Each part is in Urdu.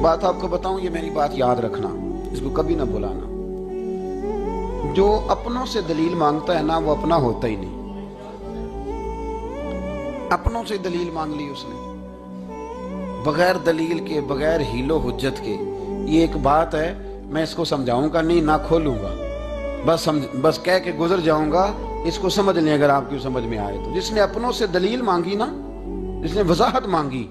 ایک بات آپ کو بتاؤں، یہ میری بات یاد رکھنا، اس کو کبھی نہ بھلانا۔ جو اپنوں سے دلیل مانگتا ہے نا، وہ اپنا ہوتا ہی نہیں۔ اپنوں سے دلیل مانگ لی اس نے بغیر دلیل کے، بغیر حیل و حجت کے۔ یہ ایک بات ہے، میں اس کو سمجھاؤں گا نہیں، نہ کھولوں گا، بس کہہ کے گزر جاؤں گا۔ اس کو سمجھ لیں اگر آپ کی سمجھ میں آئے تو۔ جس نے اپنوں سے دلیل مانگی نا، جس نے وضاحت مانگی،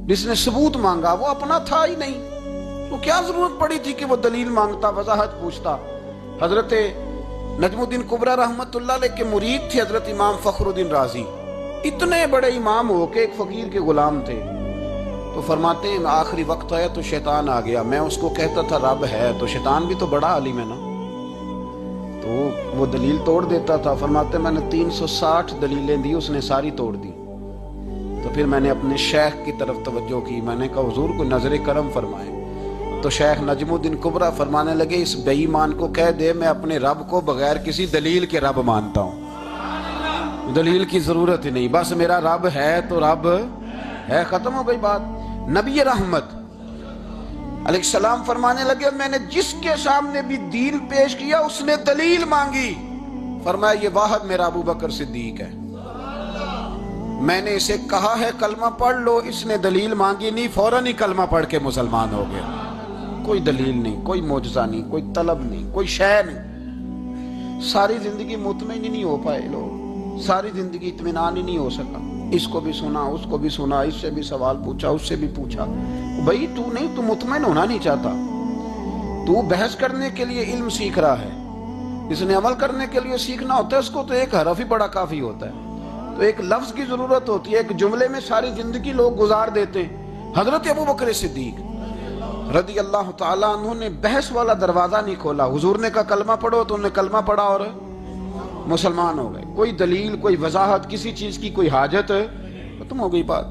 جس نے ثبوت مانگا، وہ اپنا تھا ہی نہیں۔ تو کیا ضرورت پڑی تھی کہ وہ دلیل مانگتا، وضاحت پوچھتا؟ حضرت نجم الدین کبریٰ رحمت اللہ علیہ کے مرید تھے حضرت امام فخر الدین رازی، اتنے بڑے امام ہو کے ایک فقیر کے غلام تھے۔ تو فرماتے ہیں آخری وقت آیا تو شیطان آ گیا، میں اس کو کہتا تھا رب ہے، تو شیطان بھی تو بڑا عالم ہے نا، تو وہ دلیل توڑ دیتا تھا۔ فرماتے ہیں میں نے 360 دلیلیں دی، اس نے ساری توڑ دی۔ تو پھر میں نے اپنے شیخ کی طرف توجہ کی، میں نے کہا حضور کو نظر کرم فرمائیں۔ تو شیخ نجم الدین کبریٰ فرمانے لگے اس بے ایمان کو کہہ دے میں اپنے رب کو بغیر کسی دلیل کے رب مانتا ہوں، دلیل کی ضرورت ہی نہیں، بس میرا رب ہے تو رب ہے، ختم ہو گئی بات۔ نبی رحمت علیہ السلام فرمانے لگے میں نے جس کے سامنے بھی دین پیش کیا اس نے دلیل مانگی، فرمایا یہ واحد میرا ابو بکر صدیق ہے۔ میں نے اسے کہا ہے کلمہ پڑھ لو، اس نے دلیل مانگی نہیں، فوراً ہی کلمہ پڑھ کے مسلمان ہو گیا۔ کوئی دلیل نہیں، کوئی معجزہ نہیں، کوئی طلب نہیں، کوئی شے نہیں۔ ساری زندگی مطمئن ہی نہیں ہو پائے لوگ، ساری زندگی اطمینان ہی نہیں ہو سکا۔ اس کو بھی سنا، اس کو بھی سنا، اس سے بھی سوال پوچھا، اس سے بھی پوچھا۔ بھائی تو نہیں، تو مطمئن ہونا نہیں چاہتا، تو بحث کرنے کے لیے علم سیکھ رہا ہے، اس نے عمل کرنے کے لیے سیکھنا ہوتا ہے، اس کو تو ایک حرف ہی بڑا کافی ہوتا ہے، تو ایک لفظ کی ضرورت ہوتی ہے، ایک جملے میں ساری زندگی لوگ گزار دیتے ہیں۔ حضرت ابو بکر صدیق رضی اللہ تعالیٰ عنہ نے بحث والا دروازہ نہیں کھولا، حضور نے کہا کلمہ پڑھو تو انہوں نے کلمہ پڑھا اور مسلمان ہو گئے۔ کوئی دلیل، کوئی وضاحت، کسی چیز کی کوئی حاجت، ختم ہو گئی بات۔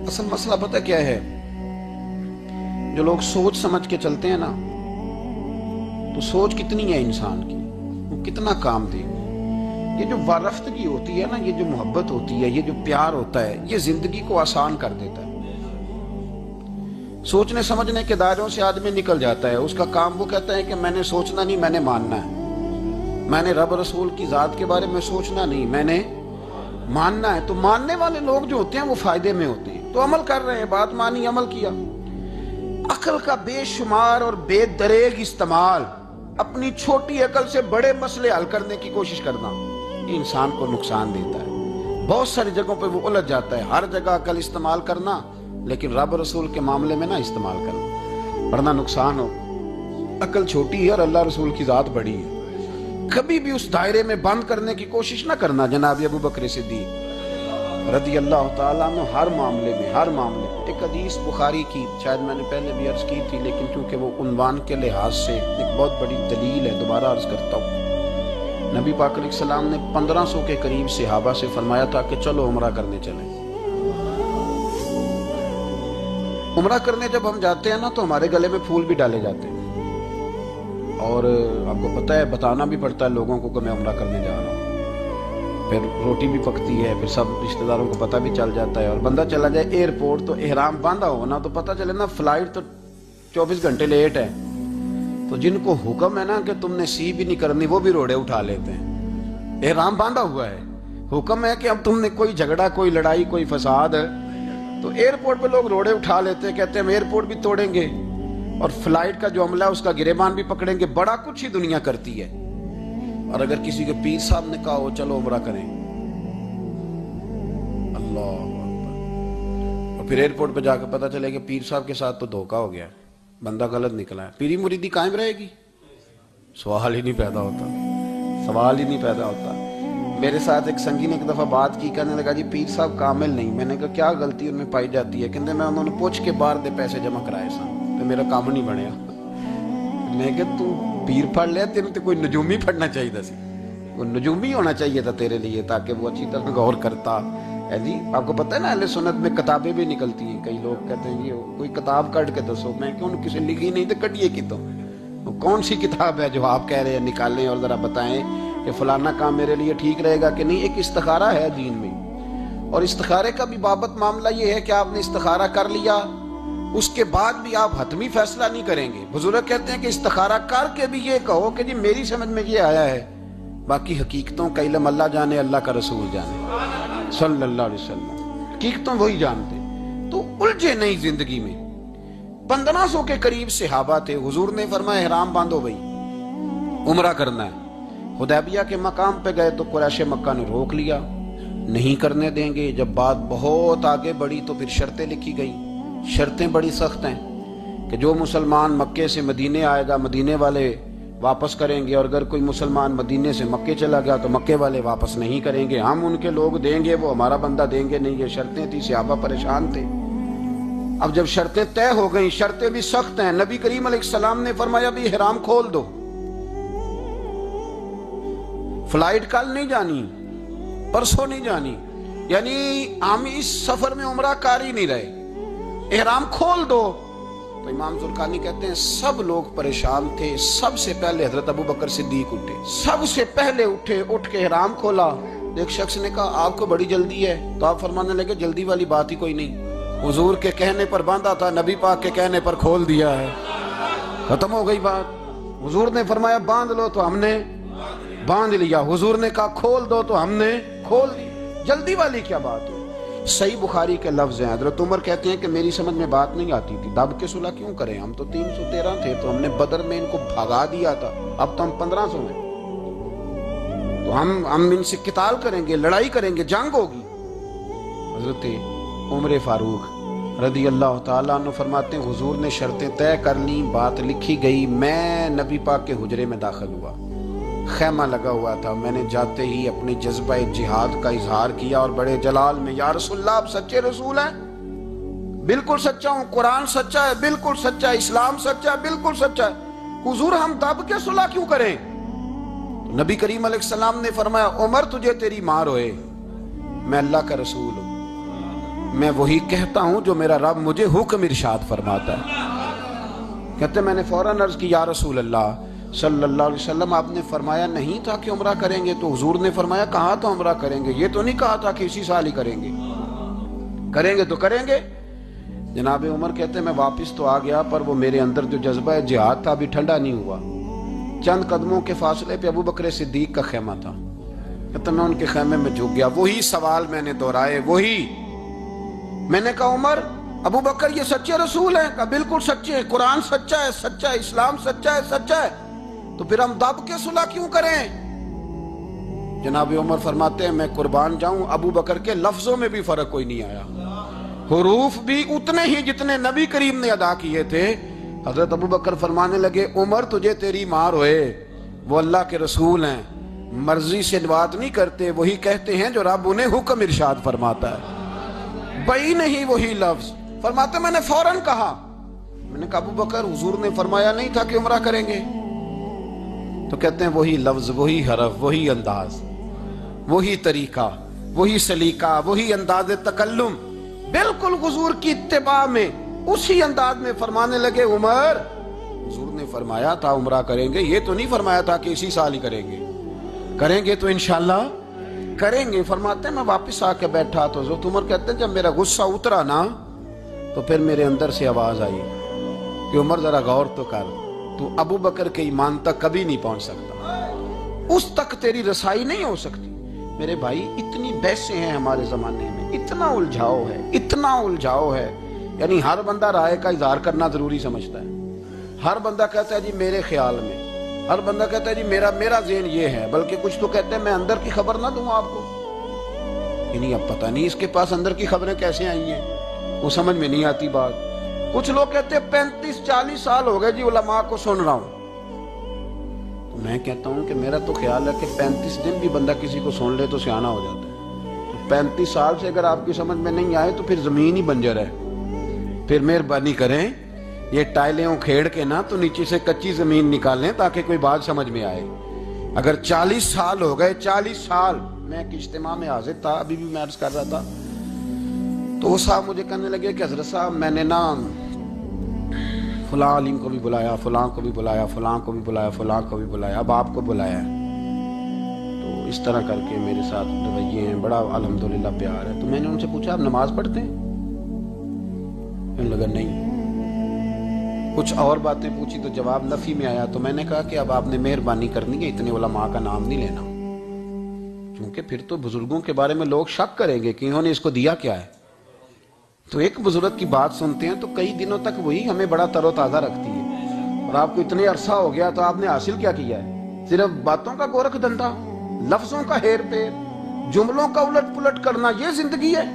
اصل مسئلہ پتہ کیا ہے؟ جو لوگ سوچ سمجھ کے چلتے ہیں نا، تو سوچ کتنی ہے انسان کی، وہ کتنا کام دے گی۔ یہ جو وارفتگی ہوتی ہے نا، یہ جو محبت ہوتی ہے، یہ جو پیار ہوتا ہے، یہ زندگی کو آسان کر دیتا ہے۔ سوچنے سمجھنے کے دائروں سے آدمی نکل جاتا ہے، اس کا کام وہ کہتا ہے کہ میں نے سوچنا نہیں، میں نے ماننا ہے، میں نے رب رسول کی ذات کے بارے میں سوچنا نہیں، میں نے ماننا ہے۔ تو ماننے والے لوگ جو ہوتے ہیں وہ فائدے میں ہوتے ہیں، تو عمل کر رہے ہیں، بات مانی، عمل کیا۔ عقل کا بے شمار اور بے دریغ استعمال، اپنی چھوٹی عقل سے بڑے مسئلے حل کرنے کی کوشش کرنا، یہ انسان کو نقصان دیتا ہے۔ بہت ساری جگہوں پہ وہ الجھ جاتا ہے۔ ہر جگہ عقل استعمال کرنا، لیکن رب رسول کے معاملے میں نہ استعمال کرنا، ورنہ نقصان ہو۔ عقل چھوٹی ہے اور اللہ رسول کی ذات بڑی ہے، کبھی بھی اس دائرے میں بند کرنے کی کوشش نہ کرنا۔ جناب ابو بکر صدیق رضی اللہ تعالیٰ عنہ ہر معاملے میں، ہر معاملے میں۔ ایک حدیث بخاری کی، شاید میں نے پہلے بھی عرض کی تھی، لیکن چونکہ وہ عنوان کے لحاظ سے ایک بہت بڑی دلیل ہے، دوبارہ عرض کرتا ہوں۔ نبی پاک علیہ السلام نے 1500 کے قریب صحابہ سے فرمایا تھا کہ چلو عمرہ کرنے چلیں۔ عمرہ کرنے جب ہم جاتے ہیں نا، تو ہمارے گلے میں پھول بھی ڈالے جاتے ہیں، اور آپ کو پتہ ہے بتانا بھی پڑتا ہے لوگوں کو کہ میں عمرہ کرنے جا رہا ہوں۔ پھر روٹی بھی پکتی ہے، پھر سب رشتہ داروں کو پتہ بھی چل جاتا ہے، اور بندہ چلا جائے ایئرپورٹ تو احرام باندھا ہو نا، تو پتہ چلے نا فلائٹ تو 24 گھنٹے لیٹ ہے، تو جن کو حکم ہے نا کہ تم نے سی بھی نہیں کرنی، وہ بھی روڑے اٹھا لیتے ہیں۔ احرام باندھا ہوا ہے، حکم ہے کہ اب تم نے کوئی جھگڑا، کوئی لڑائی، کوئی فساد، تو ایئرپورٹ پہ لوگ روڑے اٹھا لیتے ہیں، کہتے ہیں ہم ایئرپورٹ بھی توڑیں گے اور فلائٹ کا جو عملہ ہے اس کا گریبان بھی پکڑیں گے۔ بڑا کچھ ہی دنیا کرتی ہے، اور اگر کسی کے پیر صاحب نے کہا ہو چلو عمرہ کریں، اللہ اکبر، اور پھر ایئرپورٹ پہ جا کے پتہ چلے کہ پیر صاحب کے ساتھ تو دھوکہ ہو گیا، بندہ غلط نکلا ہے، پیری مریدی قائم رہے گی؟ سوال ہی نہیں پیدا ہوتا، سوال ہی نہیں پیدا ہوتا۔ میرے ساتھ ایک سنگی نے ایک دفعہ بات کی، کہنے لگا جی پیر صاحب کامل نہیں۔ میں نے کہا کیا غلطی ان میں پائی جاتی ہے؟ کہتے میں انہوں نے پوچھ کے باہر دے پیسے جمع کرائے سن تو میرا کام نہیں بنیا۔ میں کہ تو پیر پڑھ لیا، تیرے تو کوئی نجومی پڑھنا چاہیے تھا، کوئی نجومی ہونا چاہیے تھا تیرے لیے، تاکہ وہ اچھی طرح غور کرتا ہے۔ جی آپ کو پتہ ہے نا اہل سنت میں کتابیں بھی نکلتی ہیں، کئی لوگ کہتے ہیں جی کوئی کتاب کٹ کے دسو، میں کیوں کسی لکھی نہیں تو کٹیے کی تو کون سی کتاب ہے جو آپ کہہ رہے ہیں نکالیں اور ذرا بتائیں کہ فلانا کام میرے لیے ٹھیک رہے گا کہ نہیں۔ ایک استخارہ ہے دین میں، اور استخارے کا بھی بابت معاملہ یہ ہے کہ آپ نے استخارہ کر لیا اس کے بعد بھی آپ حتمی فیصلہ نہیں کریں گے. بزرگ کہتے ہیں کہ استخارہ کر کے بھی یہ کہو کہ جی میری سمجھ میں یہ آیا ہے، باقی حقیقتوں کا علم اللہ جانے، اللہ کا رسول جانے صلی اللہ علیہ وسلم، حقیقتوں وہی جانتے. تو الجھے نہیں زندگی میں. 1500 کے قریب صحابہ تھے. حضور نے فرمایا احرام باندھو بھائی، عمرہ کرنا ہے. حدیبیہ کے مقام پہ گئے تو قریش مکہ نے روک لیا، نہیں کرنے دیں گے. جب بات بہت آگے بڑھی تو پھر شرطیں لکھی گئیں. شرطیں بڑی سخت ہیں کہ جو مسلمان مکے سے مدینے آئے گا مدینے والے واپس کریں گے، اور اگر کوئی مسلمان مدینے سے مکے چلا گیا تو مکے والے واپس نہیں کریں گے. ہم ان کے لوگ دیں گے، وہ ہمارا بندہ دیں گے نہیں. یہ شرطیں تھی. صحابہ پریشان تھے. اب جب شرطیں طے ہو گئیں، شرطیں بھی سخت ہیں، نبی کریم علیہ السلام نے فرمایا بھی احرام کھول دو، فلائٹ کل نہیں جانی، پرسوں نہیں جانی، یعنی ہم اس سفر میں عمرہ کار ہی نہیں رہے، احرام کھول دو. تو امام ذوالقرنی کہتے ہیں سب لوگ پریشان تھے. سب سے پہلے حضرت ابو بکر صدیق اٹھے، سب سے پہلے اٹھے، اٹھ کے احرام کھولا. ایک شخص نے کہا آپ کو بڑی جلدی ہے، تو آپ فرمانے لگے جلدی والی بات ہی کوئی نہیں، حضور کے کہنے پر باندھا تھا، نبی پاک کے کہنے پر کھول دیا ہے، ختم ہو گئی بات. حضور نے فرمایا باندھ لو تو ہم نے باندھ لیا، حضور نے کہا کھول دو تو ہم نے کھول دی. جلدی والی کیا بات ہے؟ صحیح بخاری کے لفظ ہیں. حضرت عمر کہتے ہیں کہ میری سمجھ میں بات نہیں آتی تھی، دب کے صلح کیوں کریں؟ ہم تو 313 تھے، تو ہم نے بدر میں ان کو بھگا دیا تھا، اب تو ہم 1500 ہیں، تو ہم ان سے قتال کریں گے، لڑائی کریں گے، جنگ ہوگی. حضرت عمر فاروق رضی اللہ تعالیٰ عنہ فرماتے ہیں حضور نے شرطیں طے کر لیں، بات لکھی گئی. میں نبی پاک کے حجرے میں داخل ہوا، خیمہ لگا ہوا تھا. میں نے جاتے ہی اپنے جذبہ جہاد کا اظہار کیا اور بڑے جلال میں یا رسول اللہ آپ سچے رسول ہیں؟ بالکل سچا ہوں. قرآن سچا ہے؟ بالکل سچا ہے. اسلام سچا ہے؟ بالکل سچا ہے. حضور ہم دب کے صلح کیوں کریں؟ تو نبی کریم علیہ السلام نے فرمایا عمر تجھے تیری ماں روئے، میں اللہ کا رسول ہوں، میں وہی کہتا ہوں جو میرا رب مجھے حکم ارشاد فرماتا ہے. کہتے میں نے فوراً عرض کی یا رسول اللہ صلی اللہ علیہ وسلم آپ نے فرمایا نہیں تھا کہ عمرہ کریں گے؟ تو حضور نے فرمایا کہا تو عمرہ کریں گے، یہ تو نہیں کہا تھا کہ اسی سال ہی کریں گے. کریں گے تو کریں گے. جناب عمر کہتے میں واپس تو آ گیا، پر وہ میرے اندر جو جذبہ جہاد تھا ابھی ٹھنڈا نہیں ہوا. چند قدموں کے فاصلے پہ ابو بکر صدیق کا خیمہ تھا. کہتے میں ان کے خیمے میں جھک گیا. وہی سوال میں نے دہرائے، وہی میں نے کہا عمر ابو بکر یہ سچے رسول ہیں؟ کہا بالکل سچے ہیں، قرآن سچا ہے، سچا ہے، اسلام سچا ہے، سچا ہے، تو پھر ہم دب کے صلح کیوں کریں؟ جناب عمر فرماتے ہیں میں قربان جاؤں ابو بکر کے لفظوں میں بھی فرق کوئی نہیں آیا، حروف بھی اتنے ہی جتنے نبی کریم نے ادا کیے تھے. حضرت ابو بکر فرمانے لگے عمر تجھے تیری ماں روئے، وہ اللہ کے رسول ہیں، مرضی سے بات نہیں کرتے، وہی کہتے ہیں جو رب انہیں حکم ارشاد فرماتا ہے. بئی نہیں وہی لفظ. فرماتے میں نے فوراً کہا، میں نے کہا ابو بکر حضور نے فرمایا نہیں تھا کہ عمرہ کریں گے؟ تو کہتے ہیں وہی لفظ، وہی حرف، وہی انداز، وہی طریقہ، وہی سلیقہ، وہی انداز تکلم، بالکل حضور کی اتباع میں اسی انداز میں فرمانے لگے عمر حضور نے فرمایا تھا عمرہ کریں گے، یہ تو نہیں فرمایا تھا کہ اسی سال ہی کریں گے، کریں گے تو انشاءاللہ کریں گے. فرماتے ہیں میں واپس آ کے بیٹھا تو حضرت عمر کہتے ہیں جب میرا غصہ اترا نا تو پھر میرے اندر سے آواز آئی کہ عمر ذرا غور تو کر، تو ابو بکر کے ایمان تک کبھی نہیں پہنچ سکتا، اس تک تیری رسائی نہیں ہو سکتی. میرے بھائی اتنی بحثیں ہیں ہمارے زمانے میں، اتنا الجھاؤ ہے، اتنا الجھاؤ ہے، یعنی ہر بندہ رائے کا اظہار کرنا ضروری سمجھتا ہے. ہر بندہ کہتا ہے جی میرے خیال میں، ہر بندہ کہتا ہے جی میرا ذہن یہ ہے، بلکہ کچھ تو کہتے ہیں میں اندر کی خبر نہ دوں آپ کو. یعنی اب پتہ نہیں اس کے پاس اندر کی خبریں کیسے آئی ہیں، وہ سمجھ میں نہیں آتی بات. کچھ لوگ کہتے ہیں 35-40 سال ہو گئے جی علماء کو سن رہا ہوں. میں کہتا ہوں کہ میرا تو خیال ہے کہ 35 دن بھی بندہ کسی کو سن لے تو سیاںا ہو جاتا ہے. تو 35 سال سے اگر آپ کی سمجھ میں نہیں آئے تو پھر زمین ہی بنجر ہے. پھر مہربانی کریں یہ ٹائلیں کھیڑ کے نا تو نیچے سے کچی زمین نکالیں تاکہ کوئی بات سمجھ میں آئے. اگر 40 سال ہو گئے، 40 سال میں ایک اجتماع میں حاضر تھا، ابھی بھی میں عرض کر رہا تھا، تو وہ صاحب مجھے کہنے لگے کہ حضرت صاحب میں نے نا فلاں عالم کو بھی بلایا، فلاں کو بھی بلایا، فلاں کو بھی بلایا، فلاں کو بھی بلایا، اب آپ کو بلایا ہے، تو اس طرح کر کے میرے ساتھ رویے ہیں، بڑا الحمدللہ پیار ہے. تو میں نے ان سے پوچھا آپ نماز پڑھتے ہیں؟ انہوں نے لگا نہیں. کچھ اور باتیں پوچھی تو جواب نفی میں آیا، تو میں نے کہا کہ اب آپ نے مہربانی کرنی ہے، اتنے علماء کا نام نہیں لینا، کیونکہ پھر تو بزرگوں کے بارے میں لوگ شک کریں گے کہ انہوں نے اس کو دیا کیا ہے۔ تو ایک بزرگ کی بات سنتے ہیں تو کئی دنوں تک وہی ہمیں بڑا تر و تازہ رکھتی ہے، اور آپ کو اتنے عرصہ ہو گیا تو آپ نے حاصل کیا ہے؟ صرف باتوں کا گورکھ دھندا، لفظوں کا ہیر پھیر، جملوں کا الٹ پلٹ کرنا، یہ زندگی ہے؟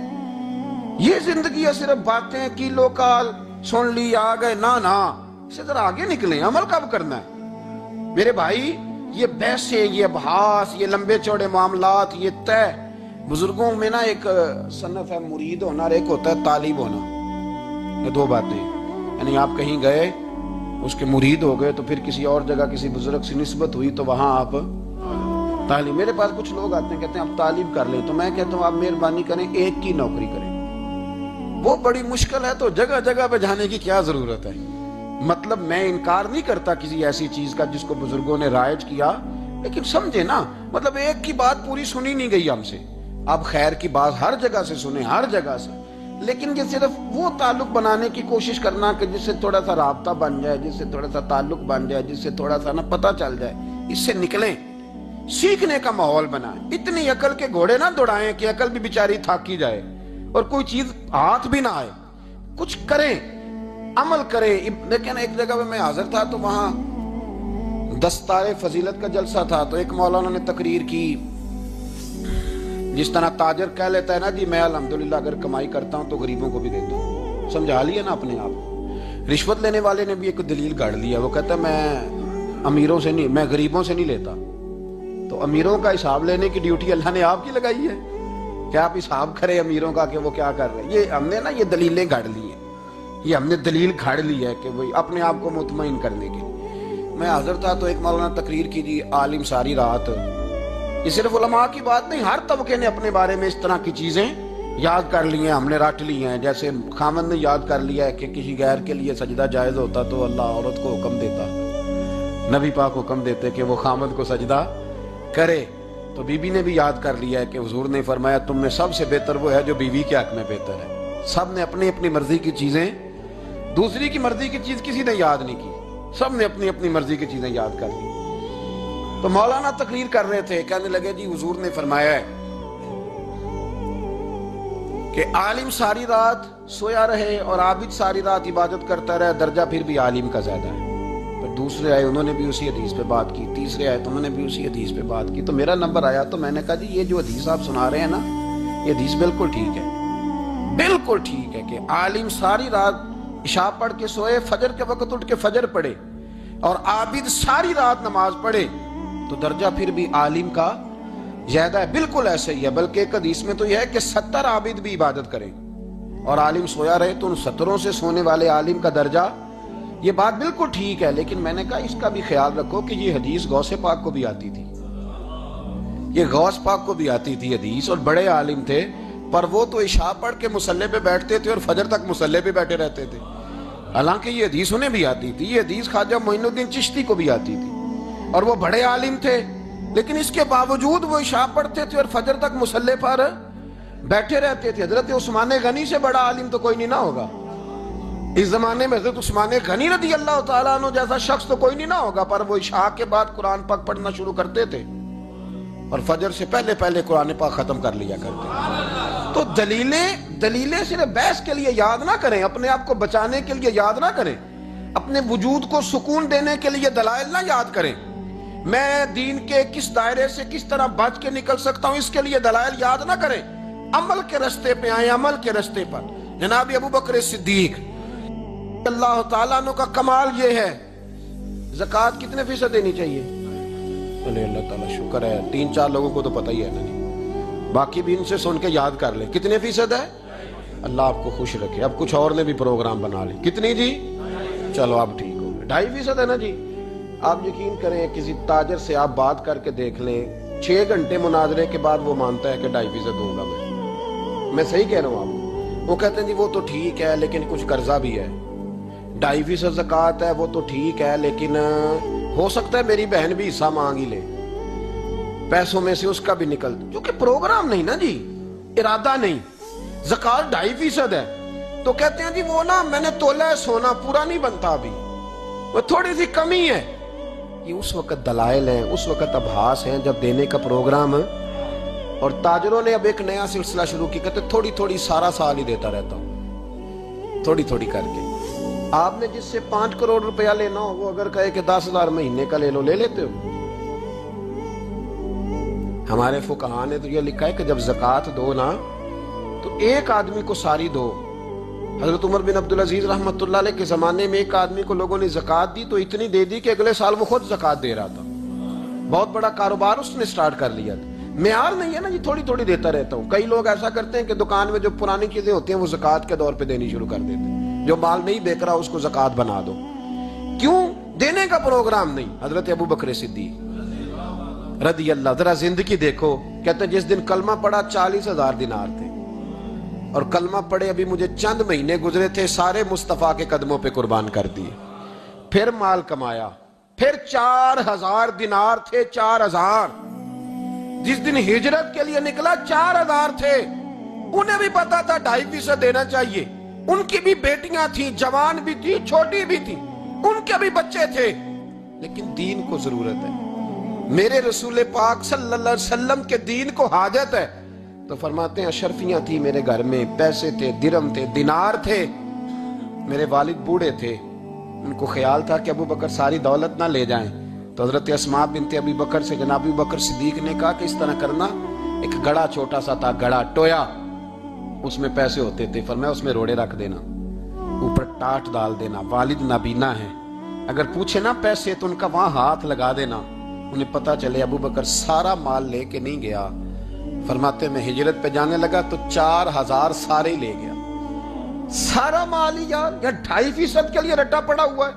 یہ زندگی ہے صرف باتیں کی لوکال سن لی آ گئے؟ نا اس سے ذرا آگے نکلیں، عمل کب کرنا ہے میرے بھائی؟ یہ بحثیں، یہ ابحاث، یہ لمبے چوڑے معاملات، یہ طے۔ بزرگوں میں نا ایک صنف ہے مرید ہونا اور ایک ہوتا ہے طالب ہونا، یہ دو باتیں، یعنی آپ کہیں گئے اس کے مرید ہو گئے تو پھر کسی اور جگہ کسی بزرگ سے نسبت ہوئی تو وہاں آپ طالب۔ میرے پاس کچھ لوگ آتے ہیں کہتے ہیں آپ طالب کر لیں، تو میں کہتا ہوں آپ مہربانی کریں ایک کی نوکری کریں، وہ بڑی مشکل ہے، تو جگہ جگہ پہ جانے کی کیا ضرورت ہے؟ مطلب میں انکار نہیں کرتا کسی ایسی چیز کا جس کو بزرگوں نے رائج کیا، لیکن سمجھے نا، مطلب ایک کی بات پوری سنی نہیں گئی ہم سے، آپ خیر کی بات ہر جگہ سے سنیں، ہر جگہ سے، لیکن یہ صرف وہ تعلق بنانے کی کوشش کرنا کہ جس سے تھوڑا سا رابطہ بن جائے، جس سے تھوڑا سا تعلق بن جائے، جس سے تھوڑا سا نا پتہ چل جائے، اس سے نکلیں، سیکھنے کا ماحول بنائیں۔ اتنی عقل کے گھوڑے نہ دوڑائیں کہ عقل بھی بیچاری تھاکی جائے اور کوئی چیز ہاتھ بھی نہ آئے، کچھ کریں، عمل کریں۔ لیکن ایک جگہ پہ میں حاضر تھا تو وہاں دستار فضیلت کا جلسہ تھا، تو ایک مولانا نے تقریر کی، جس طرح تاجر کہہ لیتا ہے نا جی میں الحمدللہ اگر کمائی کرتا ہوں تو غریبوں کو بھی دیتا ہوں، سمجھا لیا نا اپنے آپ۔ رشوت لینے والے نے بھی ایک دلیل گاڑ لیا، وہ کہتا ہے میں امیروں سے نہیں، میں غریبوں سے نہیں لیتا، تو امیروں کا حساب لینے کی ڈیوٹی اللہ نے آپ کی لگائی ہے کہ آپ حساب کریں امیروں کا کہ وہ کیا کر رہے ہیں۔ یہ ہم نے نا یہ دلیلیں گھڑ لی ہیں، یہ ہم نے دلیل گھڑ لی ہے کہ وہی اپنے آپ کو مطمئن کرنے کی۔ میں حاضر تھا تو ایک مولانا تقریر کی جی عالم ساری رات، یہ صرف علماء کی بات نہیں، ہر طبقے نے اپنے بارے میں اس طرح کی چیزیں یاد کر لی ہیں، ہم نے رٹ لی ہیں۔ جیسے خامد نے یاد کر لیا ہے کہ کسی غیر کے لیے سجدہ جائز ہوتا تو اللہ عورت کو حکم دیتا، نبی پاک حکم دیتے کہ وہ خامد کو سجدہ کرے، تو بی بی نے بھی یاد کر لیا ہے کہ حضور نے فرمایا تم میں سب سے بہتر وہ ہے جو بیوی کے حق میں بہتر ہے۔ سب نے اپنی اپنی مرضی کی چیزیں، دوسری کی مرضی کی چیز کسی نے یاد نہیں کی، سب نے اپنی اپنی مرضی کی چیزیں یاد کر لی۔ تو مولانا تقریر کر رہے تھے، کہنے لگے جی حضور نے فرمایا ہے کہ عالم ساری رات سویا رہے اور عابد ساری رات عبادت کرتا رہے، درجہ پھر بھی عالم کا زیادہ ہے۔ پھر دوسرے آئے، انہوں نے بھی اسی حدیث پہ بات کی، تیسرے آئے تو انہوں نے بھی اسی حدیث پہ بات کی، تو میرا نمبر آیا تو میں نے کہا جی یہ جو حدیث آپ سنا رہے ہیں نا، یہ حدیث بالکل ٹھیک ہے، بالکل ٹھیک ہے کہ عالم ساری رات عشاء پڑھ کے سوئے، فجر کے وقت اٹھ کے فجر پڑھے، اور عابد ساری رات نماز پڑھے، تو درجہ پھر بھی عالم کا زیادہ ہے۔ بالکل ایسے ہی ہے، بلکہ ایک حدیث میں تو یہ ہے کہ 70 عابد بھی عبادت کریں اور عالم سویا رہے، تو ان 70 سے سونے والے عالم کا درجہ، یہ بات بالکل ٹھیک ہے۔ لیکن میں نے کہا اس کا بھی خیال رکھو کہ یہ حدیث غوث پاک کو بھی آتی تھی، یہ غوث پاک کو بھی آتی تھی حدیث، اور بڑے عالم تھے، پر وہ تو عشاء پڑھ کے مصلی پہ بیٹھتے تھے اور فجر تک مصلی پہ بیٹھے رہتے تھے، حالانکہ یہ حدیث انہیں بھی آتی تھی، یہ حدیث خواجہ معین الدین چشتی کو بھی آتی تھی، اور وہ بڑے عالم تھے، لیکن اس کے باوجود وہ عشاء پڑھتے تھے اور فجر تک مصلی پر بیٹھے رہتے تھے۔ حضرت عثمان غنی سے بڑا عالم تو کوئی نہیں نہ ہوگا اس زمانے میں، حضرت عثمان غنی رضی اللہ تعالیٰ عنہ جیسا شخص تو کوئی نہیں نہ ہوگا، پر وہ عشاء کے بعد قرآن پاک پڑھنا شروع کرتے تھے اور فجر سے پہلے پہلے قرآن پاک ختم کر لیا کرتے۔ تو دلیلیں صرف بحث کے لیے یاد نہ کریں، اپنے آپ کو بچانے کے لیے یاد نہ کریں، اپنے وجود کو سکون دینے کے لیے دلائل نہ یاد کریں۔ میں دین کے کس دائرے سے کس طرح بچ کے نکل سکتا ہوں اس کے لیے دلائل یاد نہ کریں، عمل کے رستے پہ آئیں، عمل کے رستے پر۔ جناب ابو بکر صدیق اللہ تعالیٰ عنہ کا کمال یہ ہے، زکوٰۃ کتنے فیصد دینی چاہیے؟ چلے اللہ تعالیٰ شکر ہے، 3-4 لوگوں کو تو پتہ ہی ہے نا جی، باقی بھی ان سے سن کے یاد کر لیں کتنے فیصد ہے۔ اللہ آپ کو خوش رکھے۔ اب کچھ اور نے بھی پروگرام بنا لے، کتنی جی؟ چلو آپ ٹھیک ہو گئے، 2.5% ہے نا جی۔ آپ یقین کریں کسی تاجر سے آپ بات کر کے دیکھ لیں، 6 گھنٹے مناظرے کے بعد وہ مانتا ہے کہ 2.5% دوں گا میں صحیح کہہ رہا ہوں آپ کو۔ وہ کہتے ہیں جی وہ تو ٹھیک ہے لیکن کچھ قرضہ بھی ہے، 2.5% زکوٰۃ ہے وہ تو ٹھیک ہے لیکن ہو سکتا ہے میری بہن بھی حصہ مانگ ہی لے، پیسوں میں سے اس کا بھی نکل، کیونکہ پروگرام نہیں نا جی، ارادہ نہیں۔ زکوٰۃ 2.5% ہے تو کہتے ہیں جی وہ نا میں نے تولا ہے سونا، پورا نہیں بنتا ابھی، وہ تھوڑی سی کمی ہے. یہ اس وقت دلائل ہیں, اس وقت ابحاث ہیں جب دینے کا پروگرام ہے. اور تاجروں نے اب ایک نیا سلسلہ شروع کی, کہتے تھوڑی تھوڑی سارا سال ہی دیتا رہتا ہوں, تھوڑی تھوڑی کر کے. آپ نے جس سے 5 کروڑ روپیہ لینا ہو, وہ اگر کہے کہ 10,000 مہینے کا لے لو, لے لیتے ہو. ہمارے فقہاء نے تو یہ لکھا ہے کہ جب زکوٰۃ دو نا تو ایک آدمی کو ساری دو. حضرت عمر بن عبدالعزیز رحمۃ اللہ علیہ کے زمانے میں ایک آدمی کو لوگوں نے زکوٰۃ دی تو اتنی دے دی کہ اگلے سال وہ خود زکوٰۃ دے رہا تھا. بہت بڑا کاروبار اس نے سٹارٹ کر لیا تھا. معیار نہیں ہے نا جی تھوڑی تھوڑی دیتا رہتا ہوں. کئی لوگ ایسا کرتے ہیں کہ دکان میں جو پرانی چیزیں ہوتی ہیں وہ زکوٰۃ کے دور پہ دینی شروع کر دیتے ہیں. جو مال نہیں بیک رہا اس کو زکوٰۃ بنا دو. کیوں؟ دینے کا پروگرام نہیں. حضرت ابو بکر صدیق رضی اللہ, ذرا زندگی دیکھو. کہتے ہیں جس دن کلمہ پڑا 40,000 دینار تھے, اور کلمہ پڑے ابھی مجھے چند مہینے گزرے تھے, سارے مصطفیٰ کے قدموں پہ قربان کر دیے. پھر مال کمایا, پھر 4,000 دینار تھے. 4,000 جس دن ہجرت کے لیے نکلا 4,000 تھے. انہیں بھی پتا تھا 2.5% دینا چاہیے. ان کی بھی بیٹیاں تھیں, جوان بھی تھی, چھوٹی بھی تھی, ان کے بھی بچے تھے, لیکن دین کو ضرورت ہے. میرے رسول پاک صلی اللہ علیہ وسلم کے دین کو حاجت ہے. تو فرماتے ہیں اشرفیاں تھی میرے گھر میں, پیسے تھے, درہم تھے, دینار تھے. میرے والد بوڑھے تھے, ان کو خیال تھا کہ ابو بکر ساری دولت نہ لے جائیں. تو حضرت اسماء بنت ابی بکر سے جناب ابو بکر صدیق نے کہا کہ اس طرح کرنا, ایک گڑا چھوٹا سا تھا, گڑا ٹویا, اس میں پیسے ہوتے تھے. فرمایا اس میں روڑے رکھ دینا, اوپر ٹاٹ ڈال دینا. والد نابینا ہے, اگر پوچھے نا پیسے تو ان کا وہاں ہاتھ لگا دینا, انہیں پتا چلے ابو بکر سارا مال لے کے نہیں گیا. فرماتے میں ہجرت پہ جانے لگا تو 4,000 سارے ہی لے گیا. سارا مال ہی یار 2.5% کے لیے رٹا پڑا ہوا ہے.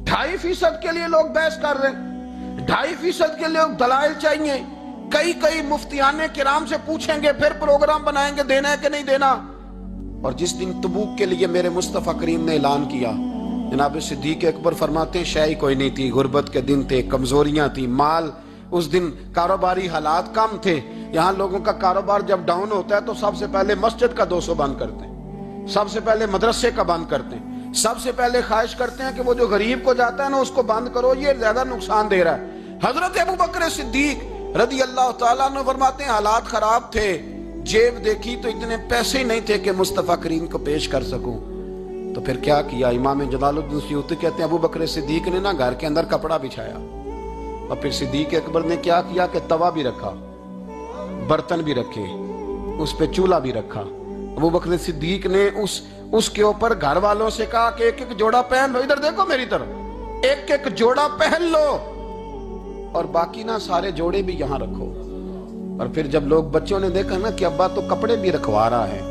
2.5% کے لیے لوگ بحث کر رہے ہیں, 2.5% کے لیے دلائل چاہیے. کئی مفتیان کرام سے پوچھیں گے, پھر پروگرام بنائیں گے دینا ہے کہ نہیں دینا. اور جس دن تبوک کے لیے میرے مصطفیٰ کریم نے اعلان کیا, جناب صدیق اکبر فرماتے ہیں شے کوئی نہیں تھی, غربت کے دن تھے, کمزوریاں تھی, مال اس دن کاروباری حالات کم تھے. یہاں لوگوں کا کاروبار جب ڈاؤن ہوتا ہے تو سب سے پہلے مسجد کا 200 بند کرتے ہیں, سب سے پہلے مدرسے کا بند کرتے ہیں, سب سے پہلے خواہش کرتے ہیں کہ وہ جو غریب کو جاتا ہے نا اس کو بند کرو, یہ زیادہ نقصان دے رہا ہے. حضرت ابو بکر صدیق رضی اللہ تعالیٰ عنہ فرماتے ہیں حالات خراب تھے, جیب دیکھی تو اتنے پیسے ہی نہیں تھے کہ مصطفیٰ کریم کو پیش کر سکوں. تو پھر کیا کیا؟ امام جلال الدین سیوطی کہتے ہیں ابو بکر صدیق نے نا گھر کے اندر کپڑا بچھایا, اور پھر صدیق اکبر نے کیا کیا کہ توا بھی رکھا, برتن بھی رکھے, اس پہ چولہا بھی رکھا. ابو بکر صدیق نے اس کے اوپر گھر والوں سے کہا کہ ایک جوڑا پہن لو, ادھر دیکھو میری طرف, ایک جوڑا پہن لو, اور باقی نا سارے جوڑے بھی یہاں رکھو. اور پھر جب لوگ بچوں نے دیکھا نا کہ ابا تو کپڑے بھی رکھوا رہا ہے,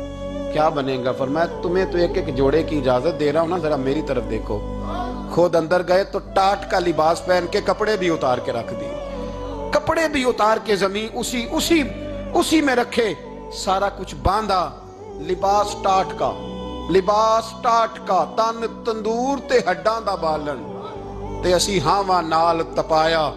کیا بنے گا؟ فرمایا تمہیں تو ایک جوڑے کی اجازت دے رہا ہوں نا, ذرا میری طرف دیکھو. خود اندر گئے تو ٹاٹ کا لباس پہن کے کپڑے بھی اتار کے رکھ دیے, کپڑے بھی اتار کے زمین اسی میں رکھے, سارا کچھ باندھا. لباس ٹاٹ کا, تن تندور تے ہڈاں دا بالن, تے اسی ہاواں نال تپایا,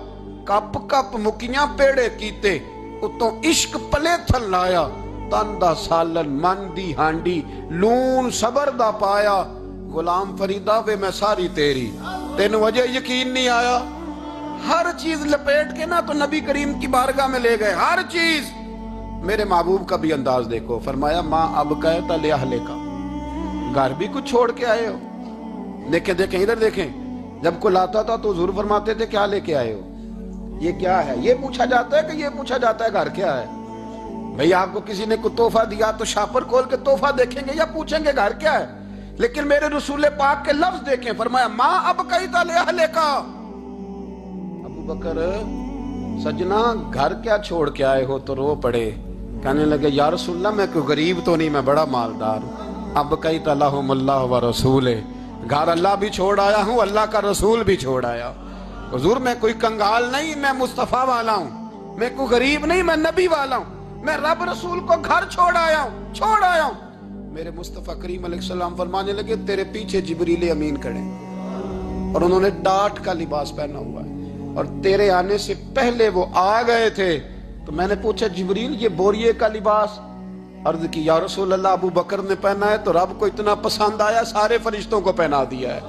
کپ کپ مکیاں پیڑے کیتے, اتوں عشق پلے تھل لایا. تن دا سالن من دی ہانڈی, لون صبر دا پایا. غلام فریدا وے میں ساری تیری, تین وجہ یقین نہیں آیا. ہر چیز لپیٹ کے نا تو نبی کریم کی بارگاہ میں لے گئے, ہر چیز. میرے محبوب کا بھی انداز دیکھو, فرمایا ماں اب کہتا لے اہلے کا, گھر بھی کچھ چھوڑ کے آئے ہو. دیکھیں ادھر دیکھیں, جب کوئی لاتا تھا تو حضور فرماتے تھے کیا لے کے آئے ہو, یہ کیا ہے؟ یہ پوچھا جاتا ہے کہ یہ پوچھا جاتا ہے گھر کیا ہے؟ بھئی آپ کو کسی نے کوئی تحفہ دیا تو شاپر کھول کے تحفہ دیکھیں گے یا پوچھیں گے گھر کیا ہے؟ لیکن میرے رسول پاک کے لفظ دیکھیں, فرمایا ماں اب کہتا لے اہلے کا. ابو بکر سجنا گھر کیا چھوڑ کے آئے ہو؟ تو رو پڑے, کہنے لگے یا رسول اللہ میں کوئی غریب تو نہیں, میں بڑا مالدار ہوں. اب کہتا لہم اللہ و رسول, گھر اللہ بھی چھوڑ آیا ہوں, اللہ کا رسول بھی چھوڑ آیا. حضور میں کوئی کنگال نہیں, میں مصطفیٰ والا ہوں, میں کوئی غریب نہیں, میں نبی والا ہوں, میں رب رسول کو گھر چھوڑ آیا ہوں. میرے مصطفیٰ کریم علیہ السلام فرمانے لگے تیرے پیچھے جبریل امین کھڑے, اور انہوں نے ٹاٹ کا لباس پہنا ہوا ہے, اور تیرے آنے سے پہلے وہ آ گئے تھے. تو میں نے پوچھا جبریل یہ بوریے کا لباس؟ عرض کی یا رسول اللہ ابو بکر نے پہنا ہے تو رب کو اتنا پسند آیا سارے فرشتوں کو پہنا دیا ہے.